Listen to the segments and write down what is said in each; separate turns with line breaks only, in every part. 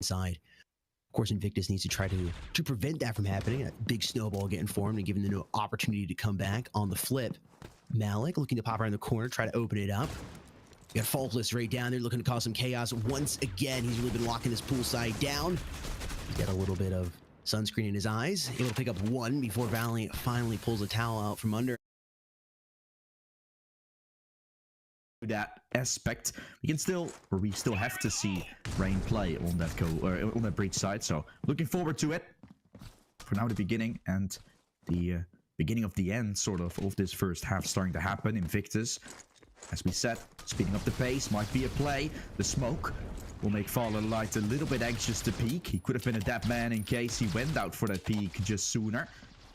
inside. Of course, Invictus needs to try to prevent that from happening. A big snowball getting formed and giving them no opportunity to come back. On the flip, Malik looking to pop around the corner, try to open it up. You got Faultless right down there looking to cause some chaos once again. He's really been locking this poolside down. He's got a little bit of sunscreen in his eyes. Able to pick up one before Valiant finally pulls a towel out from under.
That aspect, we still have to see Rain play on that on that breach side. So looking forward to it. For now, the beginning and the beginning of the end, sort of this first half starting to happen. Invictus, as we said, speeding up the pace might be a play. The smoke will make Fallen Light a little bit anxious to peek. He could have been a dead man in case he went out for that peek just sooner.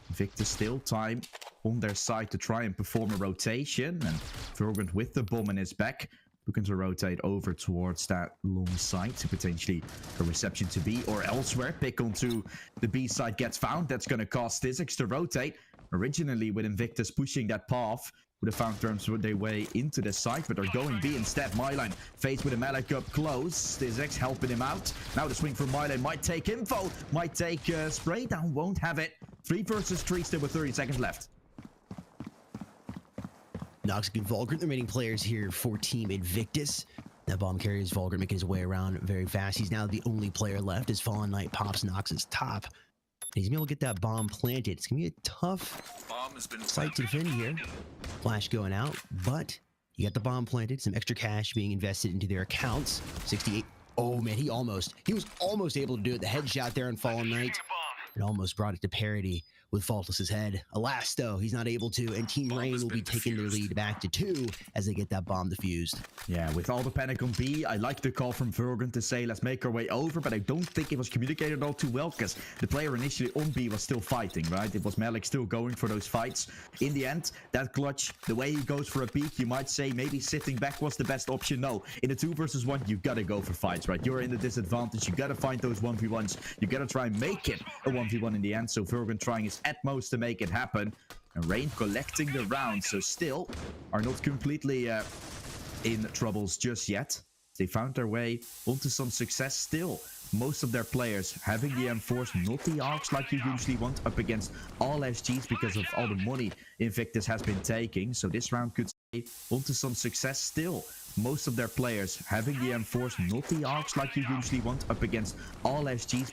Invictus still time on their side to try and perform a rotation, and Vergant with the bomb in his back looking to rotate over towards that long side to potentially a reception to B or elsewhere. Pick onto the B side gets found. That's going to cost Stizix to rotate. Originally with Invictus pushing that path, would have found terms with their way into the site, but they're going B instead. Myline faced with a Malik up close. Stizix helping him out. Now the swing from Myline might take info, might take spray down, won't have it. 3 versus 3, still with 30 seconds left.
Noxic and Vulgrit, the remaining players here for Team Invictus. That bomb carries Vulgrit making his way around very fast. He's now the only player left as Fallen Knight pops Nox's top. He's gonna be able to get that bomb planted. It's gonna be a tough site to defend here. Flash going out, but you got the bomb planted. Some extra cash being invested into their accounts. 68. Oh man, he was almost able to do it. The headshot there on Fallen Knight. It almost brought it to parity with Faultless's head. Alas, though, he's not able to, and Team Rain will be taking their lead back to 2 as they get that bomb defused.
Yeah, with all the panic on B, I like the call from Vergant to say, let's make our way over, but I don't think it was communicated all too well, because the player initially on B was still fighting, right? It was Malik still going for those fights. In the end, that clutch, the way he goes for a peek, you might say maybe sitting back was the best option. No, in a 2 versus 1, you gotta go for fights, right? You're in the disadvantage, you gotta find those 1v1s, you gotta try and make it a 1v1 in the end. So Vergant trying his utmost to make it happen, and Rain collecting the rounds, so still are not completely in troubles just yet. They found their way onto some success still. Most of their players having the M4s, not the ARCs like you usually want, up against all SGs because of all the money Invictus has been taking. So this round could stay onto some success still. Most of their players having the M4s, not the ARCs like you usually want, up against all SGs.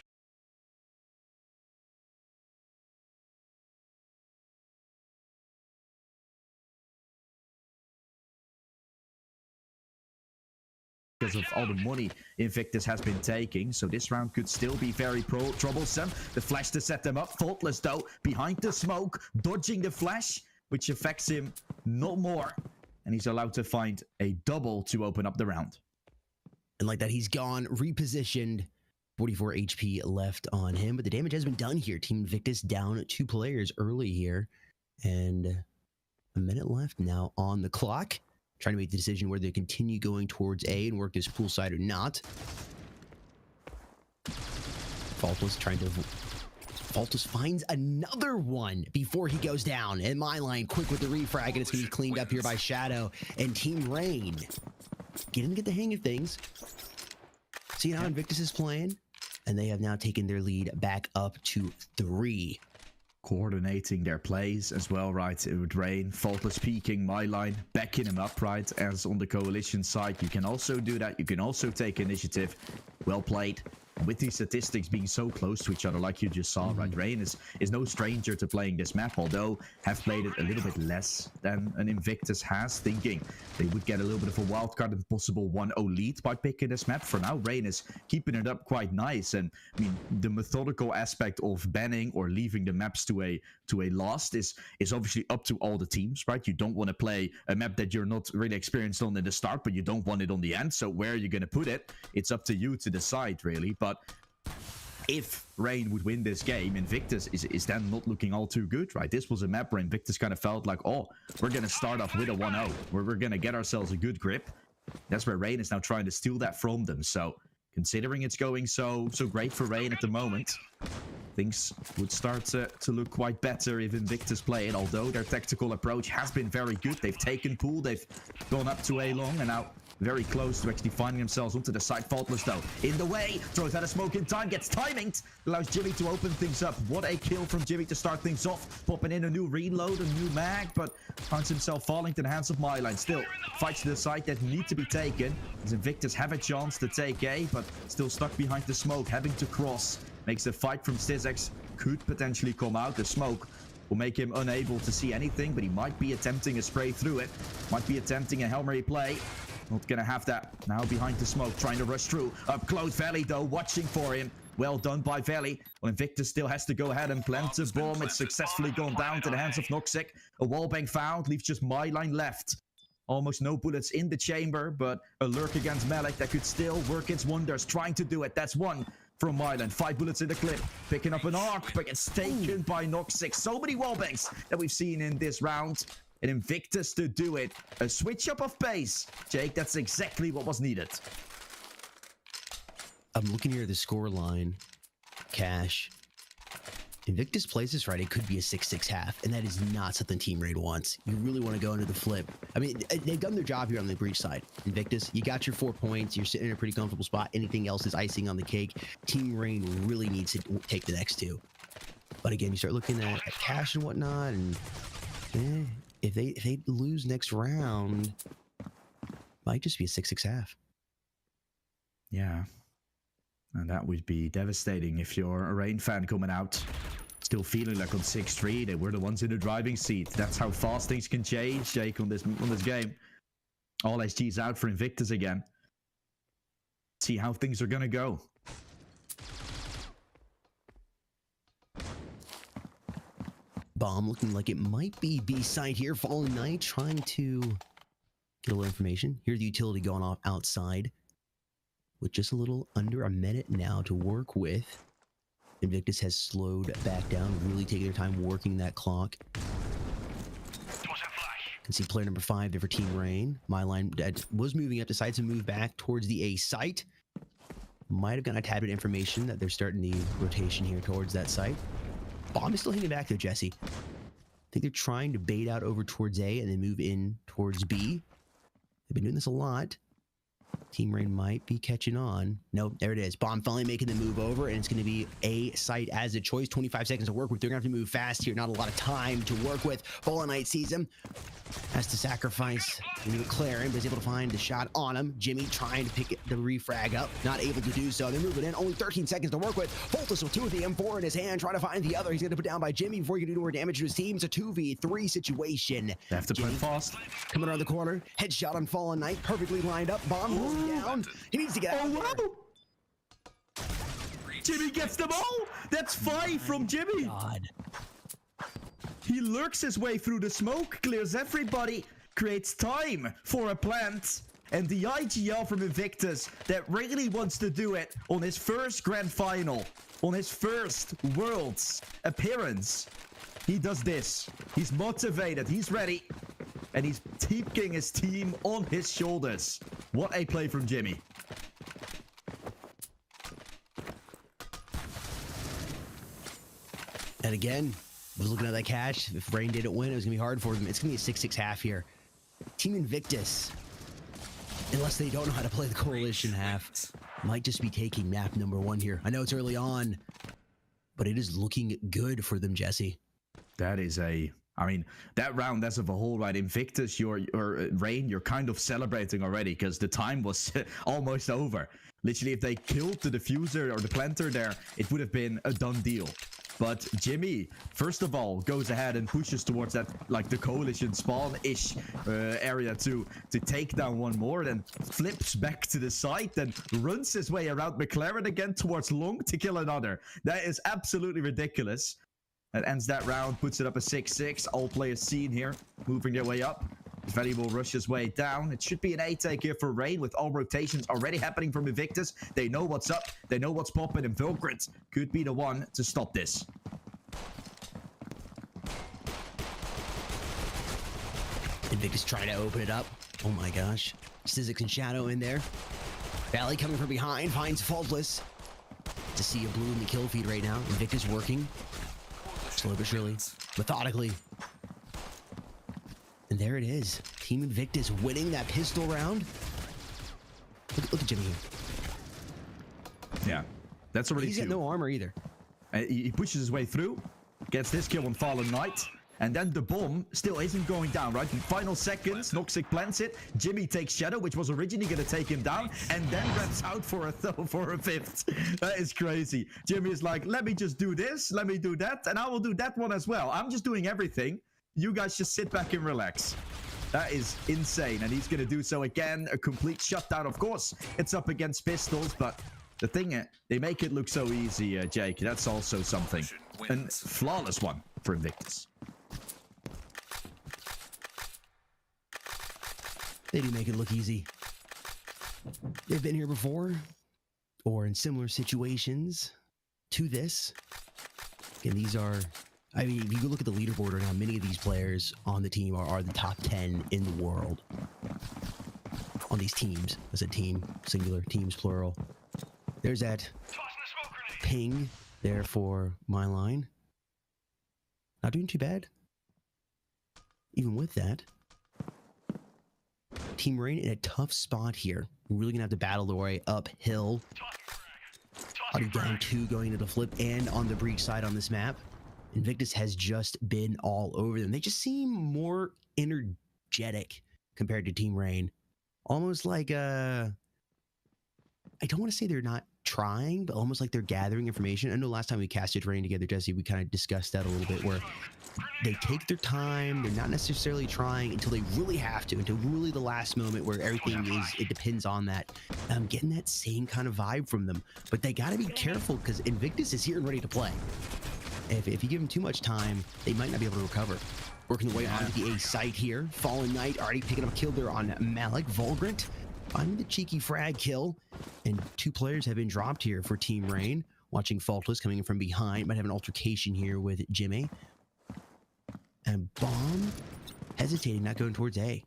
Because of all the money Invictus has been taking. So this round could still be very troublesome. The flash to set them up. Faultless though, behind the smoke, dodging the flash, which affects him not more. And he's allowed to find a double to open up the round.
And like that, he's gone, repositioned. 44 HP left on him, but the damage has been done here. Team Invictus down 2 players early here. And a minute left now on the clock. Trying to make the decision whether they continue going towards A and work this poolside or not. Faultless finds another one before he goes down. And Myline quick with the refrag, and it's going to be cleaned up here by Shadow. And Team Rain getting to get the hang of things. See how Invictus is playing? And they have now taken their lead back up to 3.
Coordinating their plays as well, right? It would Rain, Faultless peeking, Myline, backing him up, right? As on the coalition side, you can also do that. You can also take initiative. Well played. With these statistics being so close to each other, like you just saw, right? Rain is no stranger to playing this map, although have played it a little bit less than an Invictus has, thinking they would get a little bit of a wild card and possible 1-0 lead by picking this map. For now, Rain is keeping it up quite nice, and I mean, the methodical aspect of banning or leaving the maps to a loss is obviously up to all the teams, right? You don't want to play a map that you're not really experienced on in the start, but you don't want it on the end. So where are you going to put it? It's up to you to decide, really. But if Rain would win this game, Invictus is then not looking all too good, right? This was a map where Invictus kind of felt like, oh, we're going to start off with a 1-0, where we're going to get ourselves a good grip. That's where Rain is now trying to steal that from them. So considering it's going so great for Rain at the moment, things would start to look quite better if Invictus play it, although their tactical approach has been very good. They've taken pool, they've gone up to A long, and now very close to actually finding themselves onto the side. Faultless though, in the way, throws out a smoke in time, gets timing, allows Jimmy to open things up. What a kill from Jimmy to start things off. Popping in a new reload, a new mag, but finds himself falling to the hands of Myline. Still fights to the side that need to be taken, as Invictus have a chance to take A, but still stuck behind the smoke, having to cross. Makes the fight from Stizex could potentially come out. The smoke will make him unable to see anything, but he might be attempting a spray through it. Might be attempting a Hail Mary play. Not gonna have that. Now behind the smoke, trying to rush through. Up close, Valley though, watching for him. Well done by Valley. Well, Invictus still has to go ahead and plant a bomb. It's successfully gone down to the hands of Noxic. A wallbang found, leaves just Myline left. Almost no bullets in the chamber, but a lurk against Malik that could still work its wonders. Trying to do it. That's one from Mylan. 5 bullets in the clip. Picking up an arc, but gets taken by Noxic. So many wallbangs that we've seen in this round. And Invictus to do it. A switch up of pace. Jake, that's exactly what was needed.
I'm looking here at the score line. Cash. Invictus plays this right, it could be a 6-6 half, and that is not something Team Raid wants. You really want to go into the flip. I mean, they've done their job here on the breach side. Invictus, you got your 4 points. You're sitting in a pretty comfortable spot. Anything else is icing on the cake. Team Raid really needs to take the next 2. But again, you start looking at cash and whatnot, and if they lose next round, might just be a 6-6 half.
Yeah. And that would be devastating if you're a Rain fan coming out. Still feeling like on 6-3, they were the ones in the driving seat. That's how fast things can change, Jake, on this game. All SG's out for Invictus again. See how things are gonna go.
Bomb looking like it might be B-side here. Fallen Knight trying to get a little information. Here's the utility going off outside, with just a little under a minute now to work with. Invictus has slowed back down, really taking their time working that clock. Can see player number 5 there for Team Rain. Myline was moving up, decides to move back towards the A site. Might have gotten a tad bit of information that they're starting the rotation here towards that site. Bomb is still hanging back though, Jesse. I think they're trying to bait out over towards A and then move in towards B. They've been doing this a lot. Team Rain might be catching on. Nope, there it is. Bomb finally making the move over, and it's going to be A site as a choice. 25 seconds to work with. They're going to have to move fast here. Not a lot of time to work with. Fallen Knight sees him. Has to sacrifice McLaren, but is able to find the shot on him. Jimmy trying to pick the refrag up. Not able to do so. They're moving in. Only 13 seconds to work with. Voltus with 2 of the M4 in his hand, trying to find the other. He's going to put down by Jimmy before he can do more damage to his team. It's a 2v3 situation.
They have to play fast.
Coming around the corner. Headshot on Fallen Knight. Perfectly lined up. Bomb goes down. He needs to get out.
Oh, wow. Jimmy gets them all. That's 5 from Jimmy.
God.
He lurks his way through the smoke, clears everybody, creates time for a plant. And the IGL from Invictus that really wants to do it on his first grand final, on his first Worlds appearance. He does this. He's motivated. He's ready. And he's taking his team on his shoulders. What a play from Jimmy.
And again, was looking at that cash. If Rain didn't win, it was going to be hard for them. It's going to be a 6-6 half here. Team Invictus, unless they don't know how to play the coalition half, might just be taking map number 1 here. I know it's early on, but it is looking good for them, Jesse.
That is I mean, that round as of a whole, right? Invictus, Rain, you're kind of celebrating already because the time was almost over. Literally, if they killed the diffuser or the planter there, it would have been a done deal. But Jimmy, first of all, goes ahead and pushes towards that, like the coalition spawn-ish area to take down one more, then flips back to the side, then runs his way around McLaren again towards long to kill another. That is absolutely ridiculous. That ends that round, puts it up a 6-6. All players seen here, moving their way up. Valley will rush his way down. It should be an A-take here for Rain with all rotations already happening from Invictus. They know what's up. They know what's popping, and Vilgrit could be the one to stop this.
Invictus trying to open it up. Oh my gosh. Stizex and Shadow in there. Valley coming from behind, finds Faultless. To see a blue in the kill feed right now. Invictus working. Slow but surely. Methodically. And there it is. Team Invictus winning that pistol round. Look at Jimmy here.
Yeah, that's already
He's
two.
got no armor either.
He pushes his way through, gets this kill on Fallen Knight, and then the bomb still isn't going down, right? In final seconds, Noxic plants it. Jimmy takes Shadow, which was originally going to take him down, and then reps out for a fifth. That is crazy. Jimmy is like, let me just do this, let me do that, and I will do that one as well. I'm just doing everything. You guys just sit back and relax. That is insane, and he's going to do so again. A complete shutdown, of course. It's up against pistols, but the thing, they make it look so easy, Jake. That's also something. A flawless one for Invictus.
They do make it look easy. They've been here before, or in similar situations to this. And these are, I mean, if you go look at the leaderboard right now, many of these players on the team are the top 10 in the world. On these teams. I said team, singular, teams, plural. There's that ping there for my line. Not doing too bad. Even with that. Team Rain in a tough spot here. We're really gonna have to battle the way uphill. Already down 2 going into the flip and on the breach side on this map. Invictus has just been all over them. They just seem more energetic compared to Team Rain. Almost like I don't want to say they're not trying, but almost like they're gathering information. I know last time we casted Rain together, Jesse, we kind of discussed that a little bit, where they take their time. They're not necessarily trying until they really have to, until really the last moment where everything it depends on that. I'm getting that same kind of vibe from them, but they got to be careful because Invictus is here and ready to play. If you give them too much time, they might not be able to recover. Working their way onto the A site here. Fallen Knight already picking up a kill there on Malik. Vulgrant finding the cheeky frag kill. And 2 players have been dropped here for Team Rain. Watching Faultless coming in from behind. Might have an altercation here with Jimmy. And Bomb hesitating, not going towards A.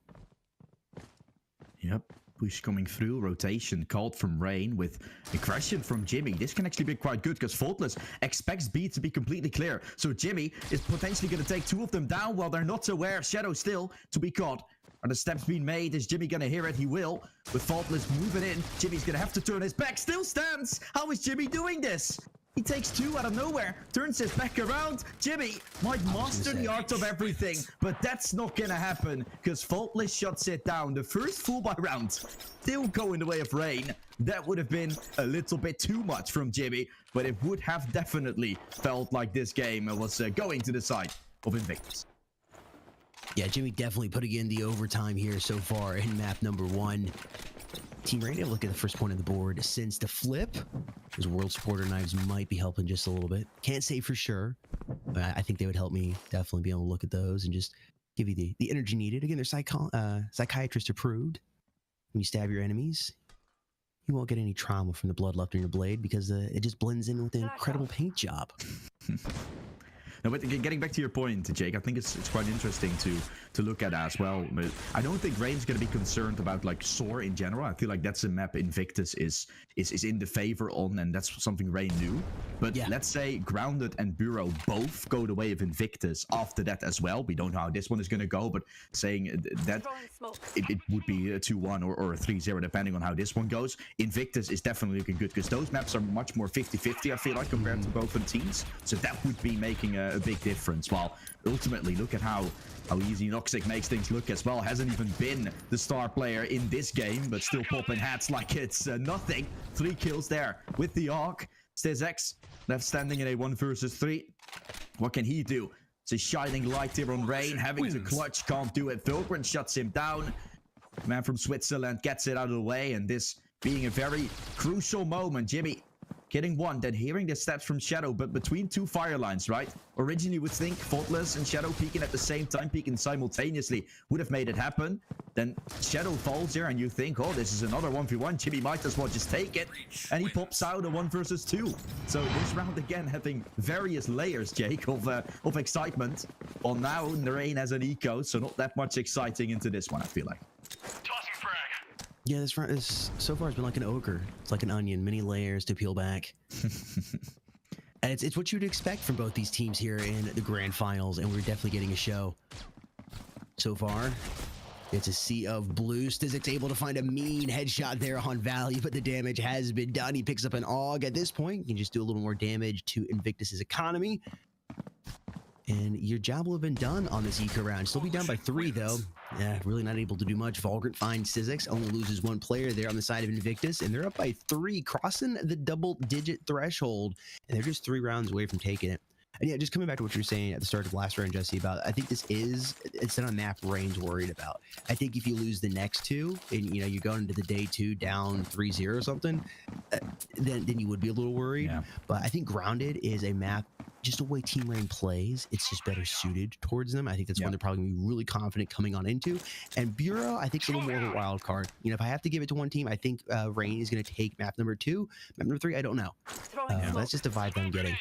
Yep. Push coming through, rotation called from Rain with aggression from Jimmy. This can actually be quite good because Faultless expects B to be completely clear. So Jimmy is potentially going to take 2 of them down while they're not aware. Shadow still to be caught. Are the steps being made? Is Jimmy going to hear it? He will. With Faultless moving in, Jimmy's going to have to turn his back. Still stands. How is Jimmy doing this? He takes 2 out of nowhere, turns his back around. Jimmy might master the art of everything, but that's not gonna happen because Faultless shuts it down. The first full buy round still go in the way of Rain. That would have been a little bit too much from Jimmy, but it would have definitely felt like this game was going to the side of Invictus.
Yeah, Jimmy definitely putting in the overtime here so far in map number 1. Team Rain able to look at the first point on the board since the flip. Those World Supporter Knives might be helping just a little bit. Can't say for sure, but I think they would help me definitely be able to look at those and just give you the energy needed. Again, they're psychiatrist approved. When you stab your enemies, you won't get any trauma from the blood left on your blade because it just blends in with an incredible paint job.
Now, but getting back to your point, Jake, I think it's quite interesting to look at as well. I don't think Rain's going to be concerned about like Soar in general. I feel like that's a map Invictus is in the favor on, and that's something Rain knew. But yeah, let's say Grounded and Bureau both go the way of Invictus after that as well. We don't know how this one is going to go, but saying that it would be a 2-1 or a 3-0 depending on how this one goes. Invictus is definitely looking good because those maps are much more 50-50, I feel like, compared to both of the teams. So that would be making a big difference. While ultimately, look at how easy Noxic makes things look as well. Hasn't even been the star player in this game, but still popping hats like it's nothing. 3 kills there with the Arc. Stizex left standing in a 1 versus 3. What can he do? It's a shining light here on Rain, having to clutch, can't do it. Vilgren shuts him down. Man from Switzerland gets it out of the way, and this being a very crucial moment. Jimmy getting 1, then hearing the steps from Shadow, but between 2 fire lines, right? Originally, you would think Faultless and Shadow peeking at the same time, peeking simultaneously, would have made it happen. Then Shadow falls here, and you think, oh, this is another 1v1. Jimmy might as well just take it. And he pops out a 1 versus 2. So this round, again, having various layers, Jake, of excitement. Well, now Rain has an eco, so not that much exciting into this one, I feel like.
Yeah, this round is so far has been like an ogre. It's like an onion, many layers to peel back. And it's what you'd expect from both these teams here in the grand finals, and we're definitely getting a show so far. It's a sea of blue. Stizik's able to find a mean headshot there on Valley, but the damage has been done. He picks up an AUG. At this point, you can just do a little more damage to Invictus's economy. And your job will have been done on this eco round. Still be down by 3, though. Yeah, really not able to do much. Vagrant finds Stizix, only loses 1 player there on the side of Invictus, and they're up by 3, crossing the double-digit threshold, and they're just 3 rounds away from taking it. And yeah, just coming back to what you were saying at the start of last round, Jesse, about I think it's not a map Rain's worried about. I think if you lose the next 2 and you're going into the day 2 down 3-0 or something, then you would be a little worried.
Yeah.
But I think Grounded is a map, just the way Team Rain plays, it's just better suited towards them. I think that's one they're probably gonna be really confident coming on into. And Bureau, I think, is a little more of a wild card. If I have to give it to one team, I think Rain is gonna take map number 2. Map number 3, I don't know. That's just a vibe I'm getting.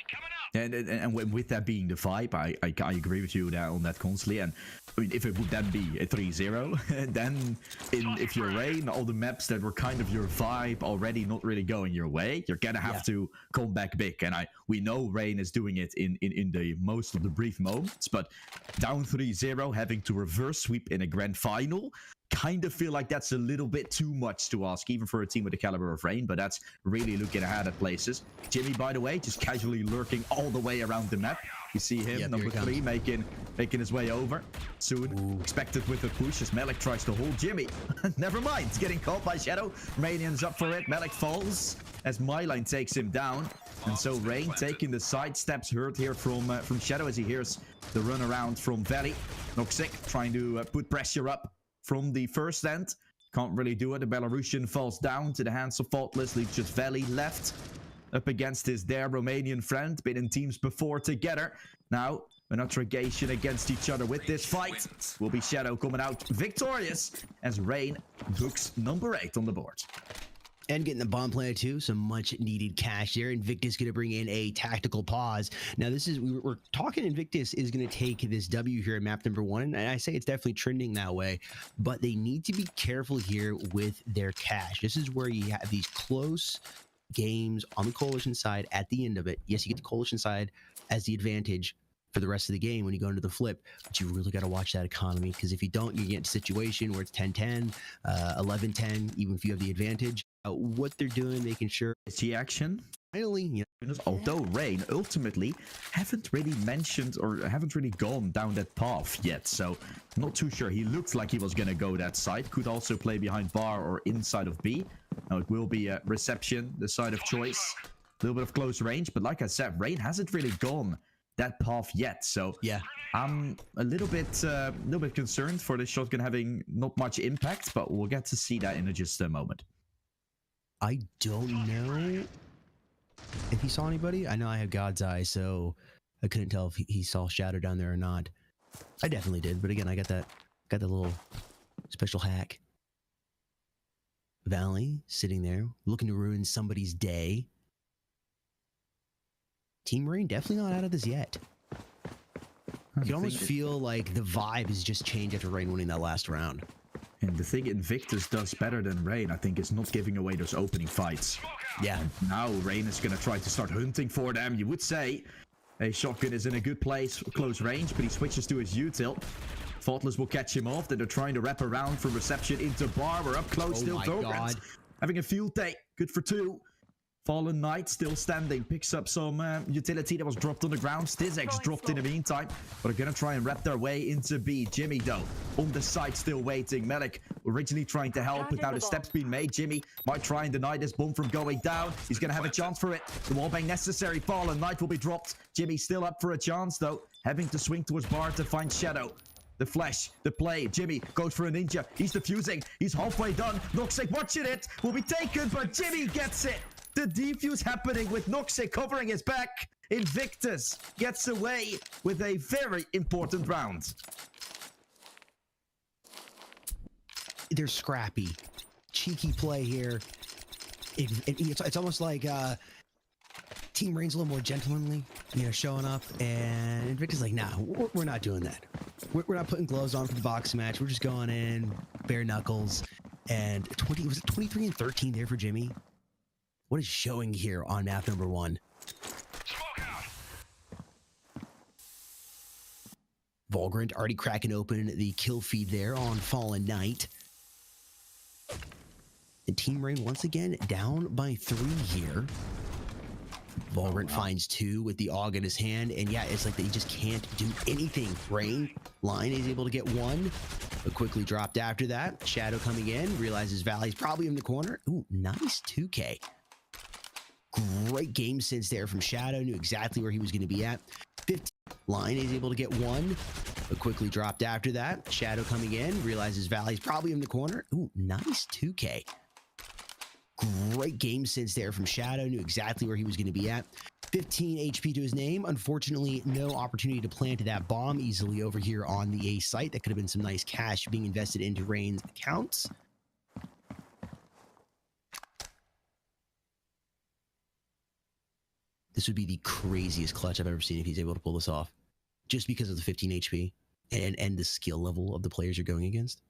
And with that being the vibe, I agree with you on that constantly. And I mean, if it would then be a 3-0, then if you're Rain, all the maps that were kind of your vibe already not really going your way, you're gonna have to come back big. And we know Rain is doing it in the most of the brief moments, but down 3-0, having to reverse sweep in a grand final, kind of feel like that's a little bit too much to ask, even for a team with the caliber of Rain, but that's really looking ahead at places. Jimmy, by the way, just casually lurking all the way around the map. You see him, number 3, making his way over. Soon, expected with a push as Malik tries to hold Jimmy. Never mind, he's getting caught by Shadow. Romanian's up for it. Malik falls as Myline takes him down. And so Rain taking the side steps, heard here from Shadow as he hears the run around from Valley. Noxic trying to put pressure up from the first end. Can't really do it. The Belarusian falls down to the hands of Faultless. Leaves just Valley left up against his Romanian friend. Been in teams before together. Now, an interrogation against each other with this fight. Will be Shadow coming out victorious as Rain books number 8 on the board.
And getting the bomb planet too, some much needed cash there. Invictus going to bring in a tactical pause. Now this is, we're talking Invictus is going to take this W here at map number 1. And I say it's definitely trending that way, but they need to be careful here with their cash. This is where you have these close games on the Coalition side at the end of it. Yes, you get the Coalition side as the advantage for the rest of the game when you go into the flip, but you really got to watch that economy, because if you don't, you get a situation where it's 10-10, 11-10, even if you have the advantage. What they're doing, making sure
it's the action.
Finally,
although Rain ultimately haven't really mentioned or haven't really gone down that path yet, so I'm not too sure. He looked like he was going to go that side. Could also play behind bar or inside of B. Now it will be a reception, the side of choice. A little bit of close range, but like I said, Rain hasn't really gone that path yet, so
yeah,
I'm a little bit concerned for this shotgun having not much impact, but we'll get to see that in just a moment.
I don't know if he saw anybody. I know I have God's eye, so I couldn't tell if he saw Shadow down there or not. I definitely did, but again, I got that little special hack. Valley sitting there looking to ruin somebody's day. Team Rain definitely not out of this yet. You can almost feel like the vibe has just changed after Rain winning that last round.
And the thing Invictus does better than Rain, I think, is not giving away those opening fights.
Yeah.
And now Rain is going to try to start hunting for them. You would say a shotgun is in a good place, close range, but he switches to his util. Faultless will catch him off. Then they're trying to wrap around from reception into bar. We're up close, still Vagrant. Having a field day. Good for 2. Fallen Knight still standing, picks up some utility that was dropped on the ground. Stizix dropped in the meantime, but are gonna try and wrap their way into B. Jimmy though, on the side still waiting. Malik originally trying to help, but now the steps being made. Jimmy might try and deny this bomb from going down. He's gonna have a chance for it. The wallbang necessary. Fallen Knight will be dropped. Jimmy still up for a chance though, having to swing towards bar to find Shadow. The flash, the play. Jimmy goes for a ninja. He's defusing. He's halfway done. Noxic watching it. Will be taken, but Jimmy gets it. The defuse happening with Noxic covering his back. Invictus gets away with a very important round.
They're scrappy. Cheeky play here. It's almost like Team Rain's a little more gentlemanly, showing up, and Invictus like, nah, we're not doing that. We're not putting gloves on for the box match. We're just going in bare knuckles. And was it 23 and 13 there for Jimmy? What is showing here on map number 1? Vulgrant already cracking open the kill feed there on Fallen Knight. And Team Rain once again down by 3 here. Vulgrant finds 2 with the AUG in his hand, and yeah, it's like they just can't do anything. Rain, Line is able to get 1, but quickly dropped after that. Shadow coming in, realizes Valley's probably in the corner. Ooh, nice 2K. Great game sense there from Shadow, knew exactly where he was going to be at. 15, Line is able to get 1, but quickly dropped after that. Shadow coming in, realizes Valley's probably in the corner. Ooh, nice 2K. Great game sense there from Shadow, knew exactly where he was going to be at. 15 HP to his name. Unfortunately, no opportunity to plant that bomb easily over here on the A site. That could have been some nice cash being invested into Rain's accounts. This would be the craziest clutch I've ever seen if he's able to pull this off. Just because of the 15 HP and the skill level of the players you're going against.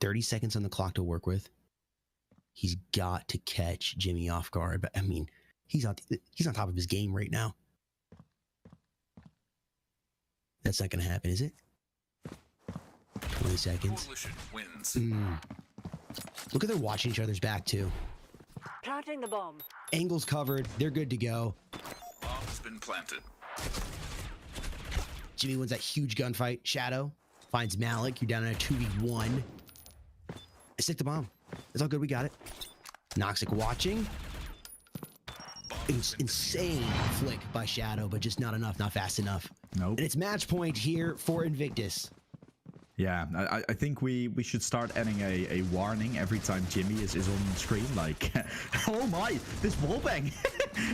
$30 seconds on the clock to work with. He's got to catch Jimmy off guard, but I mean, he's on top of his game right now. That's not going to happen, is it? 20 seconds. Look at they're watching each other's back too.
Planting the bomb.
Angles covered. They're good to go.
Bomb's been planted.
Jimmy wins that huge gunfight. Shadow finds Malik. You're down in a 2v1. Stick the bomb. It's all good. We got it. Noxic watching. Insane flick by Shadow, but just not enough, not fast enough.
Nope.
And it's match point here for Invictus.
Yeah, I think we should start adding a warning every time Jimmy is on screen. Like, oh my, this wallbang.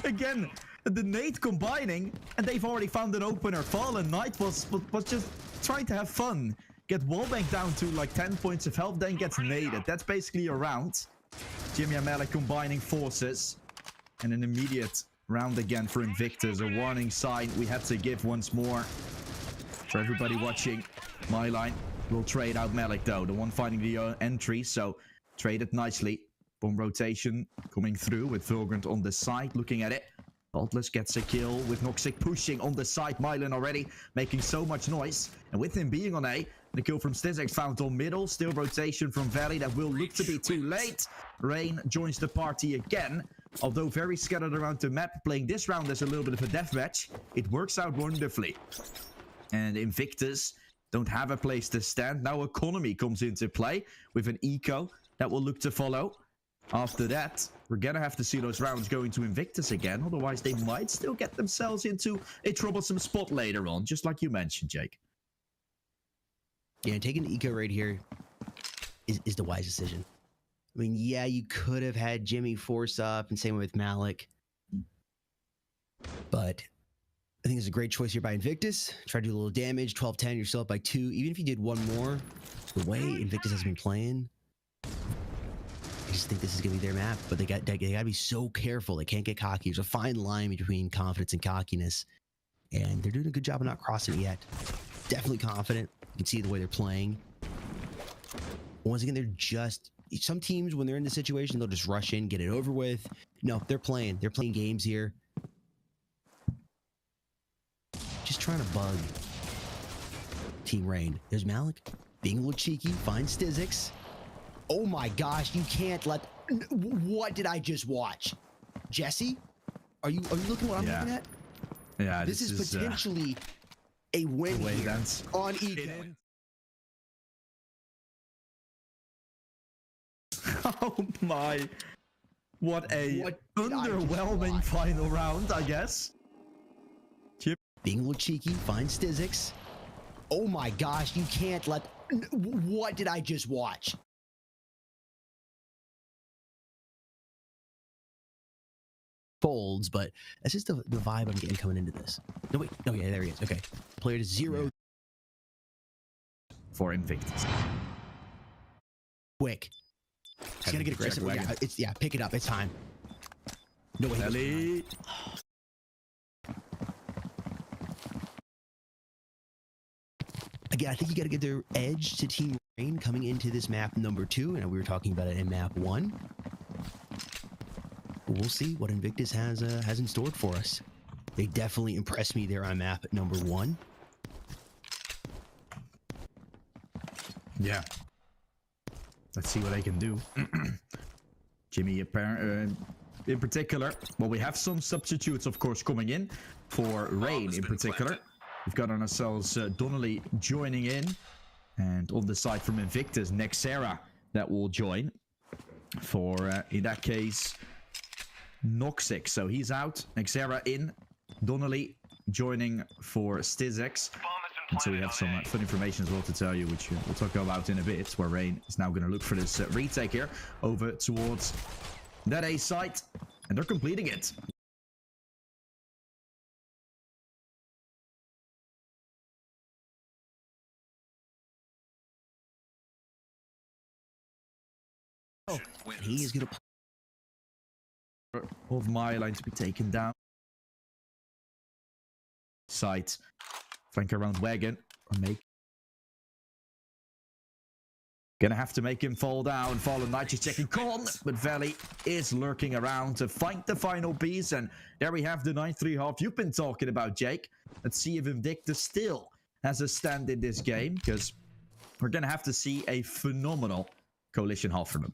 Again, the nade combining, and they've already found an opener. Fallen Knight was just trying to have fun. Get wallbang down to like 10 points of health, then gets naded. That's basically a round. Jimmy and Malik combining forces. And an immediate round again for Invictus. A warning sign we had to give once more. For everybody watching, my line will trade out Malik though. The one finding the entry, so trade it nicely. Bomb rotation coming through with Vulgrant on the side, looking at it. Faultless gets a kill with Noxic pushing on the side. Mylan already making so much noise. And with him being on A, the kill from Stizek found on middle. Still rotation from Valley. That will look to be too late. Rain joins the party again. Although very scattered around the map, playing this round as a little bit of a deathmatch, it works out wonderfully. And Invictus don't have a place to stand. Now Economy comes into play with an eco that will look to follow. After that, we're gonna have to see those rounds going to Invictus again. Otherwise, they might still get themselves into a troublesome spot later on, just like you mentioned, Jake.
Yeah, taking the eco right here is the wise decision. I mean, yeah, you could have had Jimmy force up, and same with Malik. But I think it's a great choice here by Invictus. Try to do a little damage. 12-10, you're still up by 2. Even if you did 1 more, the way Invictus has been playing, I just think this is going to be their map. But they got to be so careful. They can't get cocky. There's a fine line between confidence and cockiness. And they're doing a good job of not crossing it yet. Definitely confident. You can see the way they're playing. Once again, they're just... Some teams, when they're in the situation, they'll just rush in, get it over with. No, they're playing. They're playing games here. Just trying to bug Team Rain. There's Malik being a little cheeky. Finds Stizix. Oh my gosh, you can't let... What did I just watch? Jesse? Are you looking what I'm looking at?
Yeah,
this is potentially a win here on eco.
Oh my. What a underwhelming final round, I guess. Chip.
Being a little cheeky, finds Stizix. Oh my gosh, you can't let... What did I just watch? Folds, but that's just the vibe I'm getting coming into this. No, wait. No, yeah, there he is. Okay. Player to 0.
For Invictus.
Quick. He's gonna get aggressive. Yeah, pick it up. It's time. No way.
Ellie.
Again, I think you got to get their edge to Team Rain coming into this map number 2, and we were talking about it in map 1. we'll see what Invictus has in store for us. They definitely impressed me there on map number 1.
Yeah. Let's see what they can do. Jimmy, in particular, well, we have some substitutes, of course, coming in for Rain in particular.
Planted.
We've got on ourselves Donnelly joining in, and on the side from Invictus, Nexera that will join for, in that case, Noxic. So he's out, Nexera in, Donnelly joining for Stizex. And so we have some fun information as well to tell you, which we'll talk about in a bit, where Rain is now going to look for this retake here over towards that A site, and they're completing it.
He is going to
Of my line to be taken down. Site. Flank around Wagon. Or make. Gonna have to make him fall down. Fallen Knight is checking con. But Valley is lurking around to find the final piece. And there we have the 9-3 half you've been talking about, Jake. Let's see if Invictus still has a stand in this game. Because we're gonna have to see a phenomenal coalition half from them.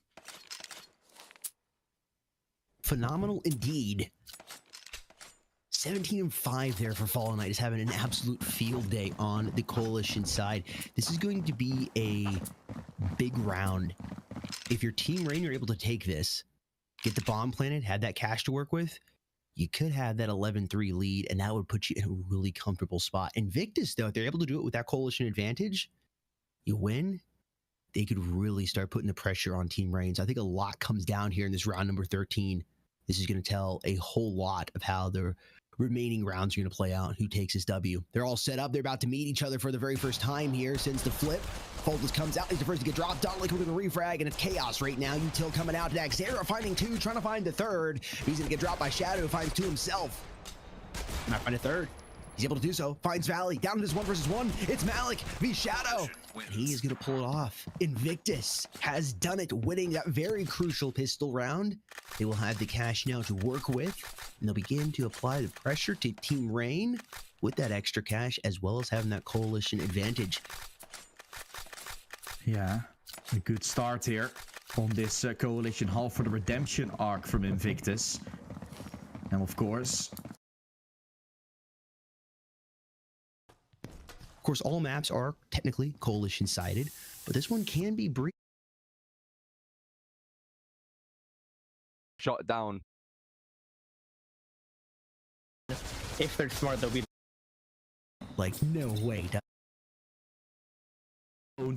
phenomenal indeed. 17-5 there for Fallen Knight, is having an absolute field day on the Coalition side. This is going to be a big round. If your Team Rain are able to take this, get the bomb planted, had that cash to work with, you could have that 11-3 lead, and that would put you in a really comfortable spot. Invictus, though, if they're able to do it with that Coalition advantage, you win, they could really start putting the pressure on Team Rain. So I think a lot comes down here in this round number 13. This is going to tell a whole lot of how the remaining rounds are going to play out, who takes this W. They're all set up. They're about to meet each other for the very first time here since the flip. Foldless comes out. He's the first to get dropped. Donnelly with a refrag, and it's chaos right now. Util coming out. Daxera finding two, trying to find the third. He's going to get dropped by Shadow, who finds two himself. Might find a third. He's able to do so. Finds Valley. Down to this 1 versus 1. It's Malik v Shadow. He is going to pull it off. Invictus has done it, winning that very crucial pistol round. They will have the cash now to work with, and they'll begin to apply the pressure to Team Rain with that extra cash, as well as having that Coalition advantage.
Yeah, a good start here on this Coalition half for the redemption arc from Invictus. And of course,
all maps are technically Coalition-sided, but this one can be brief.
Shot down.
If they're smart, they'll be
Like, no way.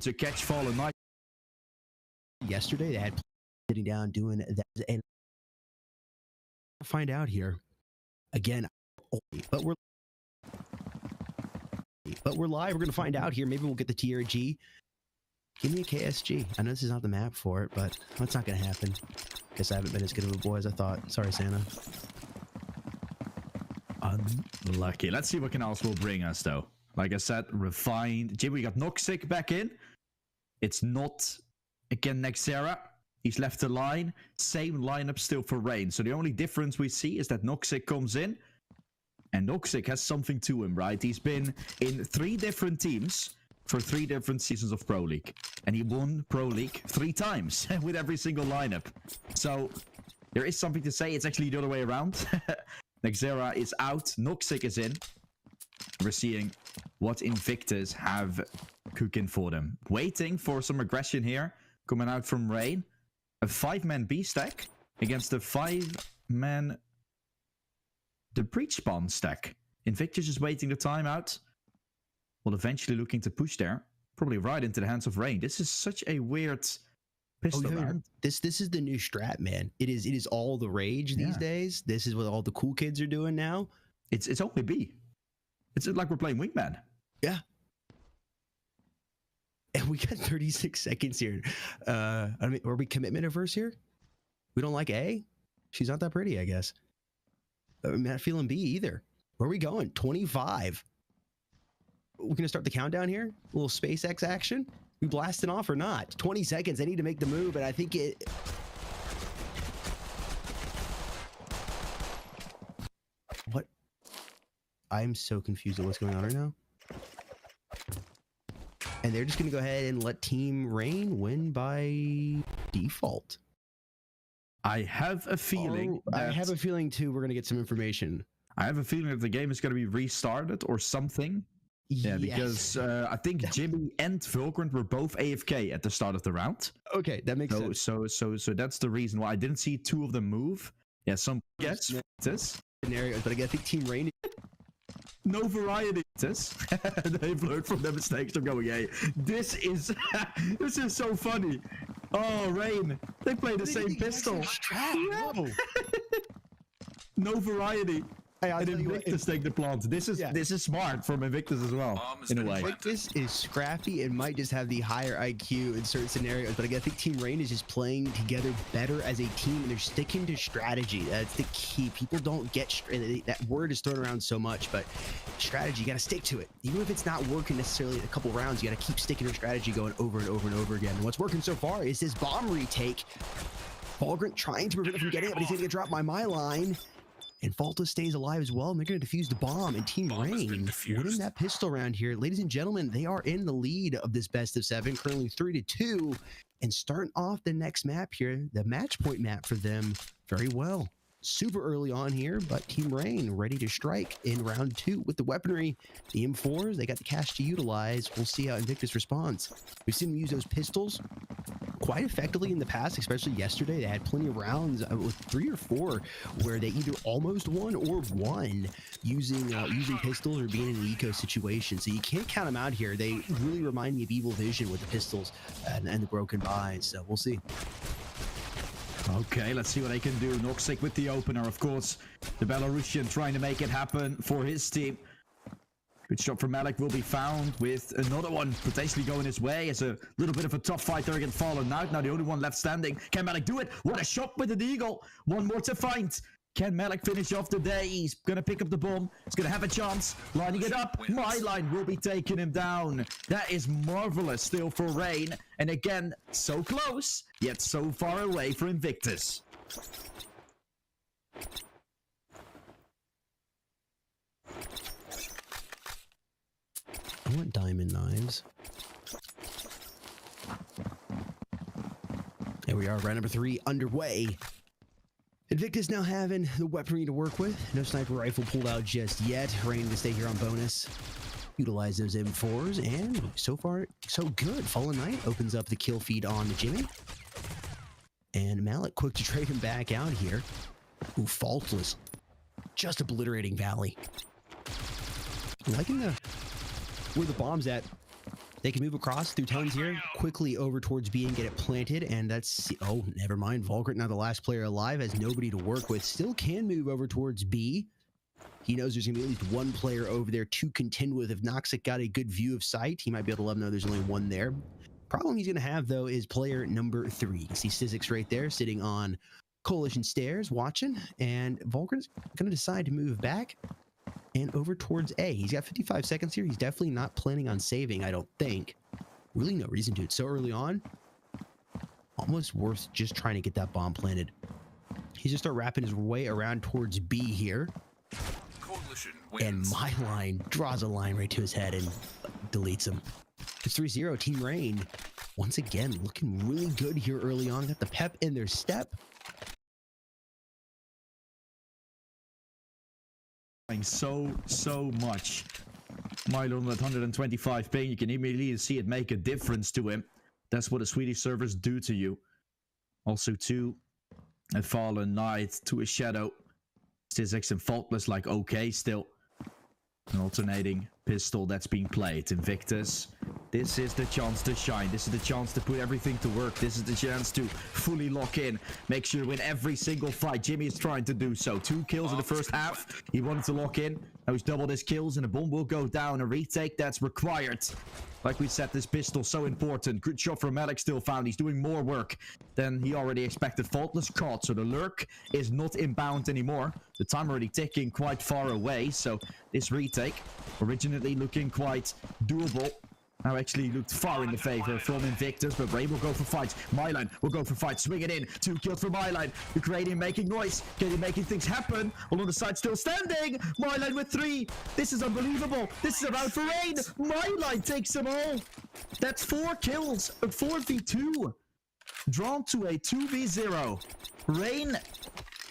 to catch Fallen Knight.
Yesterday, they had sitting down doing that. And we'll find out here again, but we're live. We're going to find out here. Maybe we'll get the TRG. Give me a KSG. I know this is not the map for it, but that's not going to happen. Guess I haven't been as good of a boy as I thought. Sorry, Santa.
Unlucky. Let's see what Canals will bring us, though. Like I said, refined. Jim, we got Noxic back in. It's not, again, Nexera. He's left the line. Same lineup still for Rain. So the only difference we see is that Noxic comes in. And Noxic has something to him, right? He's been in 3 different teams for 3 different seasons of Pro League. And he won Pro League 3 times with every single lineup. So there is something to say. It's actually the other way around. Nexera is out. Noxic is in. We're seeing what Invictus have cooking for them. Waiting for some aggression here. Coming out from Rain. A 5-man B stack against a 5-man... the breach spawn stack. Invictus is waiting the timeout. Well, eventually looking to push there. Probably right into the hands of Rain. This is such a weird pistol round.
This is the new strat, man. It is all the rage these days. This is what all the cool kids are doing now.
It's only B. It's like we're playing Wingman.
Yeah. And we got 36 seconds here. I mean, are we commitment averse here? We don't like A? She's not that pretty, I guess. I'm not feeling B either. Where are we going? 25. We're going to start the countdown here. A little SpaceX action. We blasting off or not? 20 seconds. I need to make the move, and I think it... I'm so confused at what's going on right now. And they're just going to go ahead and let Team Rain win by default.
I have a feeling.
I have a feeling too. We're going to get some information.
I have a feeling that the game is going to be restarted or something. Yeah, because I think Jimmy and Vulgrant were both AFK at the start of the round.
Okay, that makes sense.
So that's the reason why I didn't see two of them move. Yeah, some guess this
Scenarios, but I think Team Rain.
No variety. They've learned from their mistakes. They're going, hey, this is so funny. Oh, Rain, they play the same pistol. No variety.
Hey, I'll
And
tell you what,
Invictus take the plant. This is smart from Invictus as well,
Bomb has
in a
been
way.
planted.
Invictus is scrappy and might just have the higher IQ in certain scenarios, but I think Team Rain is just playing together better as a team, and they're sticking to strategy. That's the key. People don't get that word is thrown around so much, but strategy, you got to stick to it. Even if it's not working necessarily in a couple rounds, you got to keep sticking to strategy, going over and over and over again. And what's working so far is this bomb retake. Vulgrant trying to prevent it from getting it, but he's going to get dropped by my line. And Faultless stays alive as well, and they're going to defuse the bomb. And Team
Bomb has been
Rain
defused.
winning that pistol round here. Ladies and gentlemen, they are in the lead of this best of 7, currently 3-2. And starting off the next map here, the match point map for them, very well. Super early on here, but Team Rain ready to strike in round 2 with the weaponry. The M4s, they got the cash to utilize. We'll see how Invictus responds. We've seen them use those pistols quite effectively in the past, especially yesterday. They had plenty of rounds, with 3 or 4, where they either almost won or won using pistols or being in an eco situation. So you can't count them out here. They really remind me of Evil Vision with the pistols and the broken buys. So we'll see.
Okay, let's see what they can do. Noxic with the opener, of course. The Belarusian trying to make it happen for his team. Good shot from Malik will be found with another one potentially going his way. It's a little bit of a tough fight there against Fallen Knight. Now the only one left standing. Can Malik do it? What a shot with the Eagle. One more to find. Can Malik finish off the day? He's going to pick up the bomb. He's going to have a chance. Lining it up. My line will be taking him down. That is marvelous still for Rain. And again, so close, yet so far away for Invictus.
I want diamond knives. There we are, round number 3 underway. Invictus now having the weaponry to work with. No sniper rifle pulled out just yet. Rain to stay here on bonus. Utilize those M4s, and so far, so good. Fallen Knight opens up the kill feed on the Jimmy. And Malik quick to trade him back out here. Ooh, Faultless. Just obliterating Valley. Liking where the bomb's at. They can move across through tons here, quickly over towards B and get it planted, and that's... Oh, never mind. Vulgrant, now the last player alive, has nobody to work with. Still can move over towards B. He knows there's going to be at least one player over there to contend with. If Noxic got a good view of sight, he might be able to let him know there's only one there. Problem he's going to have, though, is player number 3. You can see Sizzix right there, sitting on Coalition stairs, watching, and Vulgrant's going to decide to move back and over towards A. He's got 55 seconds here. He's definitely not planning on saving, I don't think. Really no reason to. It's so early on. Almost worth just trying to get that bomb planted. He's just start wrapping his way around towards B here.
Coalition
And
wins.
my line draws a line right to his head and deletes him. It's 3-0, Team Rain. Once again, looking really good here early on. Got the pep in their step.
So much. Milo at 125 ping, you can immediately see it make a difference to him. That's what the Swedish servers do to you. Also to a Fallen Knight, to a Shadow. Sizzix and Faultless like okay still. An alternating pistol that's being played. Invictus, this is the chance to shine. This is the chance to put everything to work. This is the chance to fully lock in. Make sure you win every single fight. Jimmy is trying to do so. 2 kills in the first half. He wanted to lock in. Now he's doubled his kills and the bomb will go down. A retake that's required. Like we said, this pistol so important. Good shot from Malik still found. He's doing more work than he already expected. Faultless caught, so the lurk is not inbound anymore. The time already ticking quite far away, so this retake originally looking quite doable. Now actually looked far in the favor from Invictus, but Rain will go for fights. Myline will go for fights. Swing it in. 2 kills for Myline. Ukrainian making noise. Katie making things happen. All on the side still standing. Myline with 3. This is unbelievable. This is a round for Rain. Myline takes them all. That's 4 kills. A 4v2. Drawn to a 2v0. Rain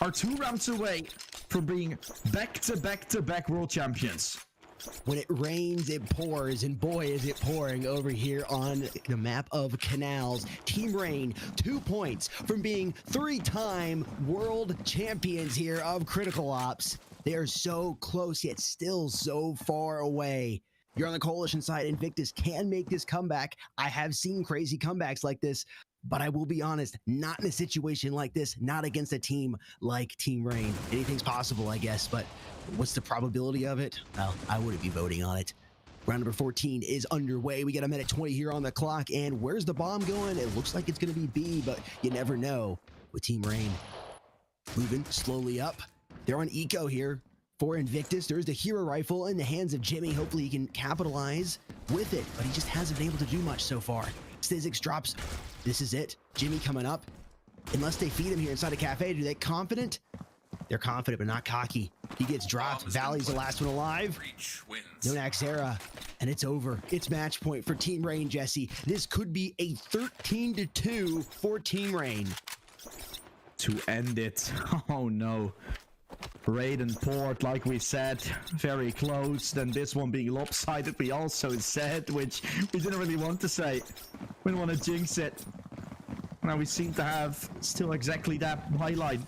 are 2 rounds away from being back-to-back-to-back world champions.
When it rains, it pours, and boy, is it pouring over here on the map of Canals. Team Rain, 2 points from being 3-time world champions here of Critical Ops. They are so close, yet still so far away. You're on the Coalition side. Invictus can make this comeback. I have seen crazy comebacks like this, but I will be honest, not in a situation like this, not against a team like Team Rain. Anything's possible, I guess, but what's the probability of it? Well, I wouldn't be voting on it. Round number 14 is underway. We got a minute 20 here on the clock, and where's the bomb going? It looks like it's going to be B, but you never know with Team Rain. Moving slowly up. They're on eco here for Invictus. There's the hero rifle in the hands of Jimmy. Hopefully he can capitalize with it, but he just hasn't been able to do much so far. Stizix drops. This is it. Jimmy coming up. Unless they feed him here inside a cafe, are they confident? They're confident, but not cocky. He gets dropped. Valley's the last one alive. No Naxera, and it's over. It's match point for Team Rain, Jesse. This could be a 13-2 for Team Rain.
To end it. Oh no. Raid and Port, like we said, very close. Then this one being lopsided, we also said, which we didn't really want to say. We didn't want to jinx it. Now we seem to have still exactly that highlight.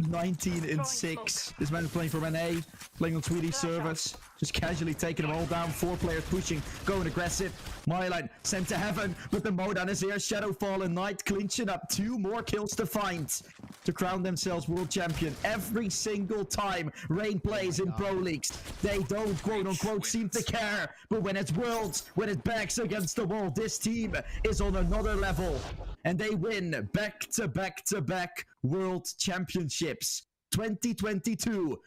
19-6. This man is playing for NA, playing on Swedish servers, just casually taking them all down. 4 players pushing, going aggressive. Myline sent to heaven, but the Modan is here. Shadowfall and Knight clinching up. 2 more kills to find to crown themselves world champion. Every single time Rain plays in pro leagues, they don't quote unquote seem to care. But when it's worlds, when it backs against the wall, this team is on another level. And they win back-to-back-to-back world championships. 2022